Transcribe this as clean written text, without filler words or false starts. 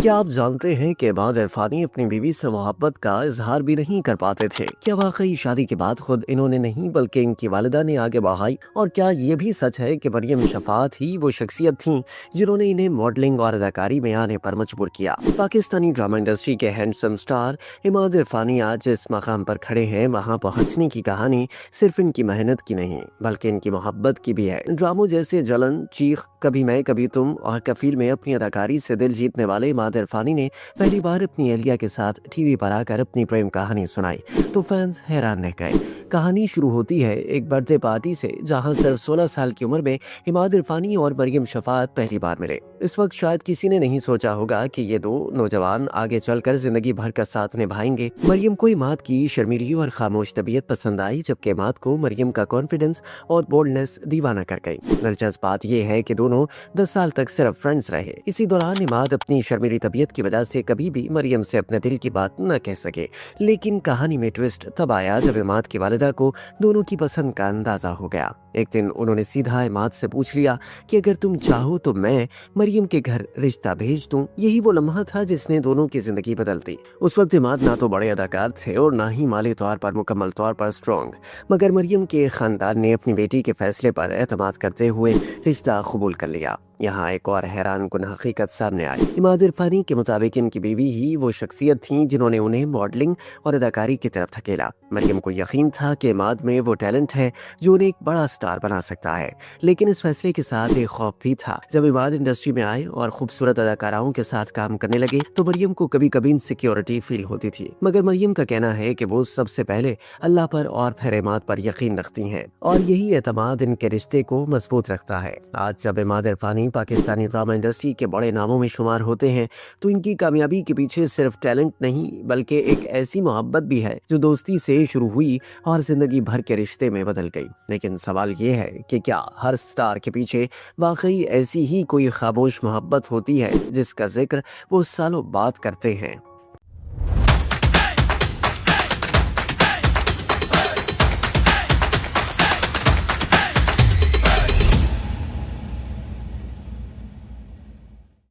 क्या आप जानते हैं कि इमाद इरफानी अपनी बीवी से मोहब्बत का इजहार भी नहीं कर पाते थे? क्या वाकई शादी के बाद खुद इन्होंने नहीं बल्कि इनकी वालिदा ने आगे बढ़ाई? और क्या ये भी सच है कि मरियम शफात ही वो शख्सियत थी जिन्होंने इन्हें मॉडलिंग और अदाकारी में आने पर मजबूर किया? पाकिस्तानी ड्रामा इंडस्ट्री के हैंडसम स्टार इमाद इरफानी आज जिस मकाम पर खड़े हैं वहाँ पहुँचने की कहानी सिर्फ इनकी मेहनत की नहीं बल्कि इनकी मोहब्बत की भी है। ड्रामों जैसे जलन, चीख, कभी मैं कभी तुम और कफील में अपनी अदाकारी से दिल जीतने वाले इमाद इरफानी ने पहली बार अपनी एहलिया के साथ टीवी पर आकर अपनी प्रेम कहानी सुनाई तो फैंस हैरान रह गए। कहानी शुरू होती है एक बर्थडे पार्टी से जहां सिर्फ 16 साल की उम्र में इमाद इरफानी और मरियम शफात पहली बार मिले। इस वक्त शायद किसी ने नहीं सोचा होगा कि ये दो नौजवान आगे चलकर जिंदगी भर का साथ निभाएंगे। मरियम को इमाद की शर्मीली और खामोश तबीयत पसंद आई जबकि इमाद को मरियम का कॉन्फिडेंस और बोल्डनेस दीवाना कर गई। दिलचस्प बात यह है कि दोनों 10 साल तक सिर्फ फ्रेंड्स रहे। इसी दौरान इमाद अपनी शर्मीली तबीयत की वजह से कभी भी मरियम से अपने दिल की बात न कह सके। लेकिन कहानी में ट्विस्ट तब आया जब इमाद की वालिदा को दोनों की पसंद का अंदाजा हो गया। एक दिन उन्होंने सीधा इमाद से पूछ लिया कि अगर तुम चाहो तो मैं मरियम के घर रिश्ता भेज दूं। यही वो लम्हा था जिसने दोनों की जिंदगी बदल दी। उस वक्त इमाद ना तो बड़े अदाकार थे और ना ही माली तौर पर मुकम्मल तौर पर स्ट्रॉन्ग, मगर मरियम के खानदान ने अपनी बेटी के फैसले पर एतमाद करते हुए रिश्ता कबूल कर लिया। यहाँ एक और हैरान कुन हकीकत सामने आई। इमाद इरफानी के मुताबिक इनकी बीवी ही वो शख्सियत थी जिन्होंने उन्हें मॉडलिंग और अदाकारी की तरफ धकेला। मरियम को यकीन था कि इमाद में वो टैलेंट है जो उन्हें एक बड़ा स्टार बना सकता है, लेकिन इस फैसले के साथ एक खौफ भी था। जब इमाद इंडस्ट्री में आए और खूबसूरत अदाकाराओं के साथ काम करने लगे तो मरियम को कभी कभी इनसिक्योरिटी फील होती थी, मगर मरियम का कहना है कि वो सबसे पहले अल्लाह पर और फिर इमाद पर यकीन रखती हैं और यही एतमाद इनके रिश्ते को मजबूत रखता है। आज जब इमाद इरफानी पाकिस्तानी ड्रामा इंडस्ट्री के बड़े नामों में शुमार होते हैं तो इनकी कामयाबी के पीछे सिर्फ टैलेंट नहीं बल्कि एक ऐसी मोहब्बत भी है जो दोस्ती से शुरू हुई और जिंदगी भर के रिश्ते में बदल गई। लेकिन सवाल ये है कि क्या हर स्टार के पीछे वाकई ऐसी ही कोई खामोश मोहब्बत होती है जिसका जिक्र वो सालों बाद करते हैं?